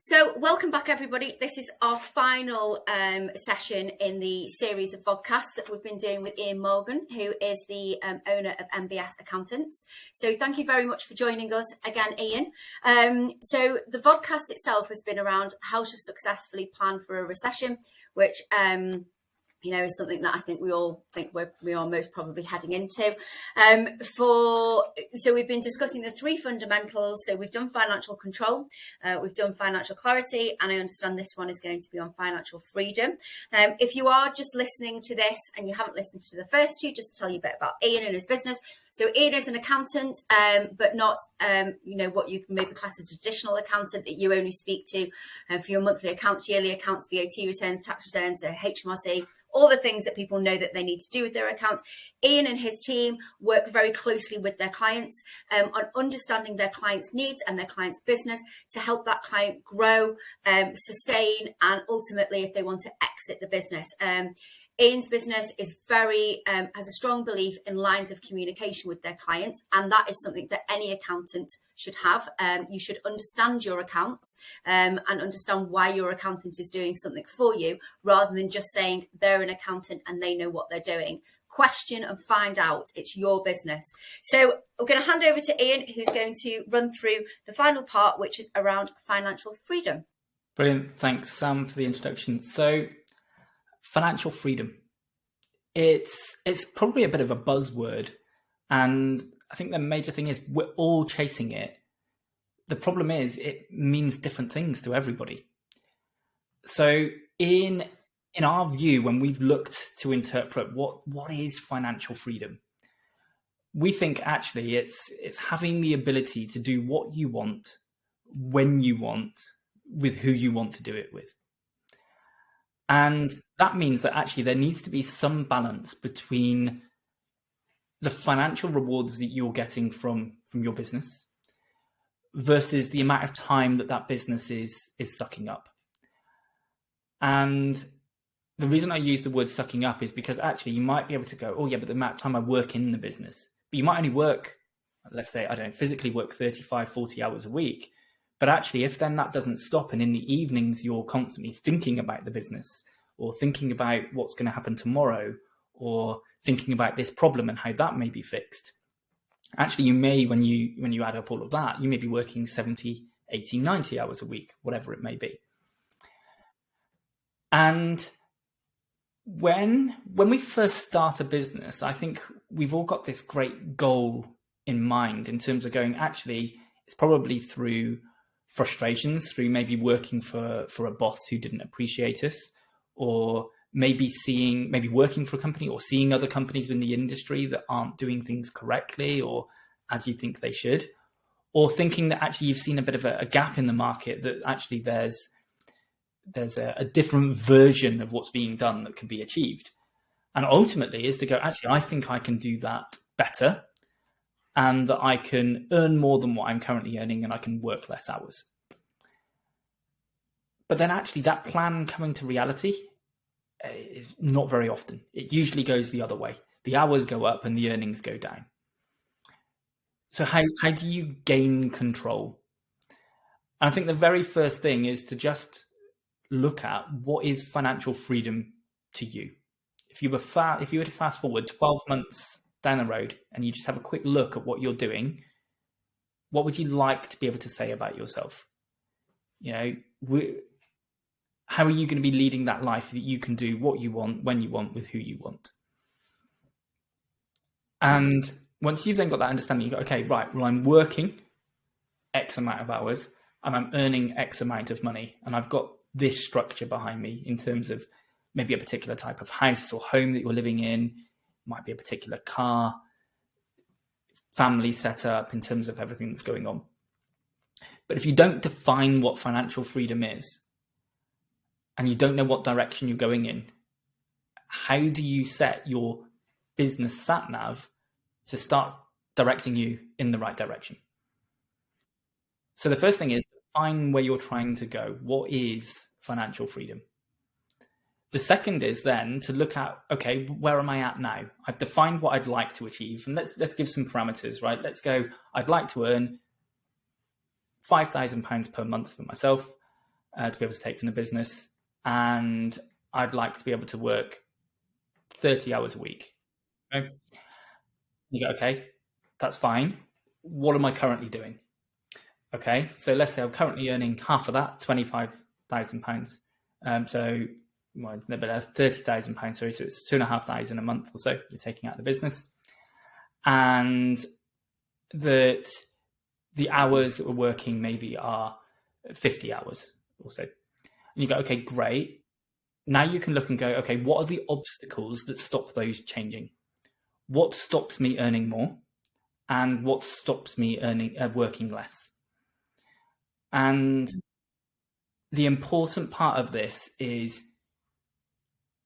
So welcome back, everybody. This is our final session in the series of podcasts that we've been doing with Ian Morgan, who is the owner of MBS Accountants. So thank you very much for joining us again, Ian. So the podcast itself has been around how to successfully plan for a recession, which is something that I think we all think we are most probably heading into. So we've been discussing the three fundamentals. So we've done financial control, we've done financial clarity, and I understand this one is going to be on financial freedom. If you are just listening to this and you haven't listened to the first two, just to tell you a bit about Ian and his business. So Ian is an accountant, but not, what you can maybe class as a traditional accountant that you only speak to for your monthly accounts, yearly accounts, VAT returns, tax returns, so HMRC, all the things that people know that they need to do with their accounts. Ian and his team work very closely with their clients on understanding their clients' needs and their clients' business to help that client grow, sustain, and ultimately, if they want to exit the business. Ian's business is has a strong belief in lines of communication with their clients, and that is something that any accountant should have. You should understand your accounts and understand why your accountant is doing something for you, rather than just saying they're an accountant and they know what they're doing. Question and find out. It's your business. So I'm going to hand over to Ian, who's going to run through the final part, which is around financial freedom. Brilliant. Thanks, Sam, for the introduction. So financial freedom, it's probably a bit of a buzzword, and I think the major thing is we're all chasing it. The problem is it means different things to everybody. So in our view, when we've looked to interpret what is financial freedom, we think actually it's having the ability to do what you want, when you want, with who you want to do it with. And that means that actually there needs to be some balance between the financial rewards that you're getting from your business versus the amount of time that business is sucking up. And the reason I use the word sucking up is because actually you might be able to go, oh yeah, but the amount of time I work in the business, but you might only work, let's say, physically work 35, 40 hours a week. But actually, if then that doesn't stop and in the evenings you're constantly thinking about the business or thinking about what's going to happen tomorrow or thinking about this problem and how that may be fixed, actually you may, when you add up all of that, you may be working 70, 80, 90 hours a week, whatever it may be. And when we first start a business, I think we've all got this great goal in mind in terms of going, actually, it's probably through frustrations, through maybe working for a boss who didn't appreciate us, or maybe working for a company or seeing other companies in the industry that aren't doing things correctly or as you think they should, or thinking that actually you've seen a bit of a gap in the market, that actually there's a different version of what's being done that can be achieved. And ultimately is to go, actually, I think I can do that better, and that I can earn more than what I'm currently earning and I can work less hours. But then actually that plan coming to reality is not very often. It usually goes the other way. The hours go up and the earnings go down. So how do you gain control? And I think the very first thing is to just look at what is financial freedom to you. If you were to fast forward 12 months down the road and you just have a quick look at what you're doing, what would you like to be able to say about yourself? How are you going to be leading that life that you can do what you want, when you want, with who you want? And once you've then got that understanding, you go, okay, right, well, I'm working X amount of hours and I'm earning X amount of money, and I've got this structure behind me in terms of maybe a particular type of house or home that you're living in, might be a particular car, family setup in terms of everything that's going on. But if you don't define what financial freedom is, and you don't know what direction you're going in, how do you set your business sat-nav to start directing you in the right direction? So the first thing is define where you're trying to go. What is financial freedom? The second is then to look at, okay, where am I at now? I've defined what I'd like to achieve, and let's give some parameters, right? Let's go, I'd like to earn £5,000 per month for myself. to be able to take from the business, and I'd like to be able to work 30 hours a week. Okay? You go, okay, that's fine. What am I currently doing? Okay, so let's say I'm currently earning half of that, £25,000. So that's £30,000. Sorry, so it's £2,500 a month or so you're taking out of the business, and that the hours that we're working maybe are 50 hours or so. And you go, okay, great. Now you can look and go, okay, what are the obstacles that stop those changing? What stops me earning more, and what stops me working less? And the important part of this is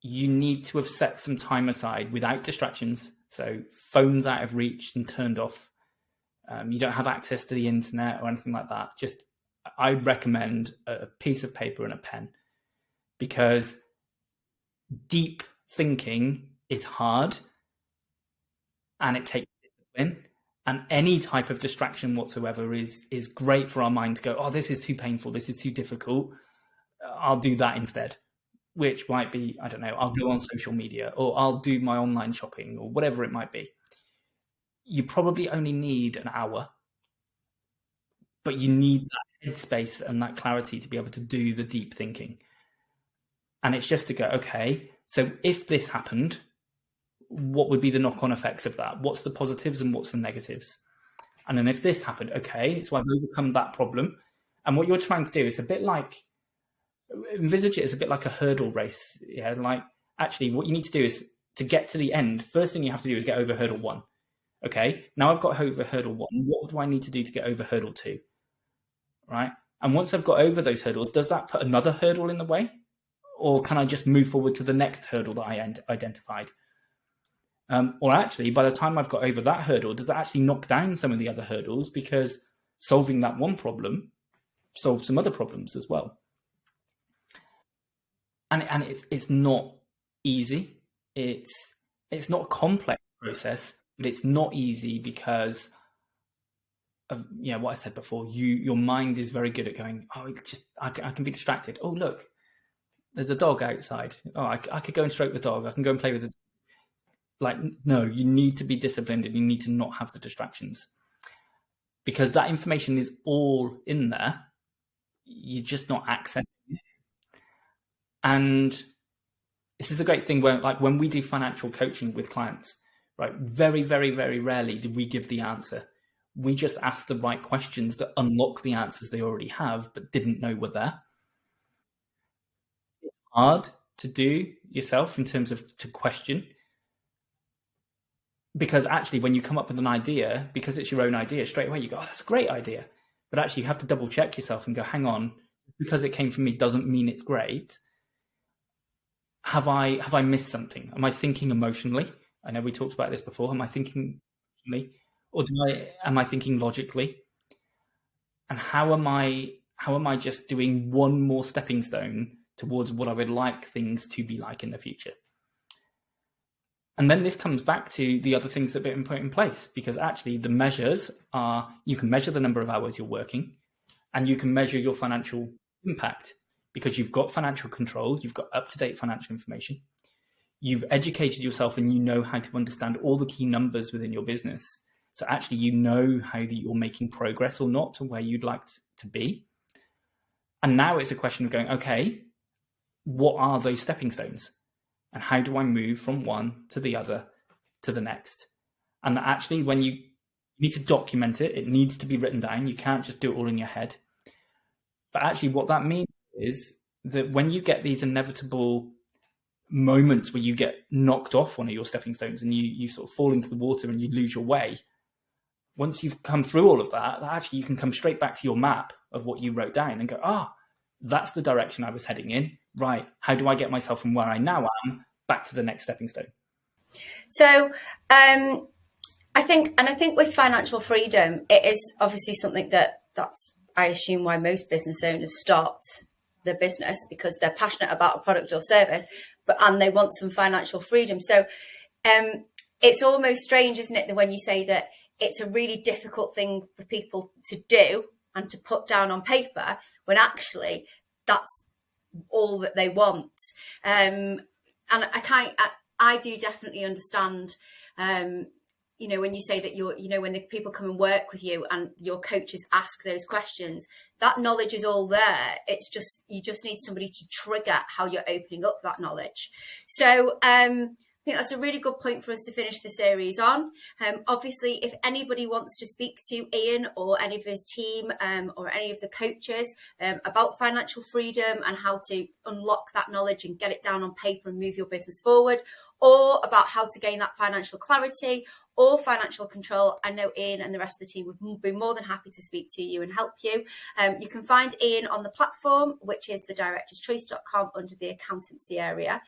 you need to have set some time aside without distractions. So phones out of reach and turned off. You don't have access to the internet or anything like that. Just, I recommend a piece of paper and a pen, because deep thinking is hard and it takes discipline. And any type of distraction whatsoever is great for our mind to go, oh, this is too painful, this is too difficult, I'll do that instead. Which might be, I don't know, I'll go on social media, or I'll do my online shopping, or whatever it might be. You probably only need an hour, but you need that headspace and that clarity to be able to do the deep thinking. And it's just to go, okay, so if this happened, what would be the knock-on effects of that? What's the positives and what's the negatives? And then if this happened, okay, so I've overcome that problem. And what you're trying to do is a bit like, envisage it as a bit like a hurdle race. Yeah, like actually what you need to do is to get to the end. First thing you have to do is get over hurdle 1. Okay, now I've got over hurdle 1. What do I need to do to get over hurdle 2? Right? And once I've got over those hurdles, does that put another hurdle in the way? Or can I just move forward to the next hurdle that I identified? Or actually, by the time I've got over that hurdle, does that actually knock down some of the other hurdles, because solving that one problem solves some other problems as well? And it's not easy. It's not a complex process, but it's not easy because of what I said before. Your mind is very good at going, oh, I can be distracted. Oh, look, there's a dog outside. Oh, I could go and stroke the dog. I can go and play with it. Like, no, you need to be disciplined and you need to not have the distractions, because that information is all in there. You're just not accessing it. And this is a great thing where, like, when we do financial coaching with clients, right, very, very, very rarely do we give the answer. We just ask the right questions that unlock the answers they already have but didn't know were there. It's hard to do yourself in terms of to question, because actually when you come up with an idea, because it's your own idea, straight away you go, oh, that's a great idea. But actually you have to double check yourself and go, hang on, because it came from me doesn't mean it's great. Have I missed something? Am I thinking emotionally? I know we talked about this before. Am I thinking emotionally, or am I thinking logically? And how am I just doing one more stepping stone towards what I would like things to be like in the future? And then this comes back to the other things that have been put in place, because actually the measures are, you can measure the number of hours you're working, and you can measure your financial impact, because you've got financial control, you've got up-to-date financial information, you've educated yourself, and you know how to understand all the key numbers within your business. So actually you know how that you're making progress or not to where you'd like to be. And now it's a question of going, okay, what are those stepping stones? And how do I move from one to the other to the next? And actually, when you need to document it, it needs to be written down. You can't just do it all in your head. But actually what that means is that when you get these inevitable moments where you get knocked off one of your stepping stones and you sort of fall into the water and you lose your way, once you've come through all of that, actually you can come straight back to your map of what you wrote down and go, that's the direction I was heading in. Right. How do I get myself from where I now am back to the next stepping stone? So I think with financial freedom, it is obviously something that's, I assume, why most business owners start their business, because they're passionate about a product or service, and they want some financial freedom. So it's almost strange, isn't it, that when you say that it's a really difficult thing for people to do and to put down on paper, when actually that's all that they want. And I do definitely understand, when you say that when the people come and work with you and your coaches ask those questions, that knowledge is all there. It's just, you just need somebody to trigger how you're opening up that knowledge. So I think that's a really good point for us to finish the series on. Obviously, if anybody wants to speak to Ian or any of his team or any of the coaches about financial freedom and how to unlock that knowledge and get it down on paper and move your business forward, or about how to gain that financial clarity or financial control, I know Ian and the rest of the team would be more than happy to speak to you and help you. You can find Ian on the platform, which is thedirectorschoice.com under the accountancy area.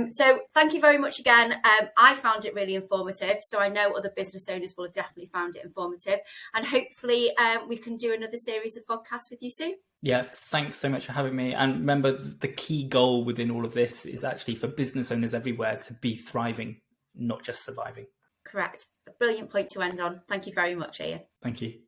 So thank you very much again. I found it really informative, so I know other business owners will have definitely found it informative, and hopefully we can do another series of podcasts with you soon. Yeah, thanks so much for having me. And remember, the key goal within all of this is actually for business owners everywhere to be thriving, not just surviving. Correct. A brilliant point to end on. Thank you very much, Ian. Thank you.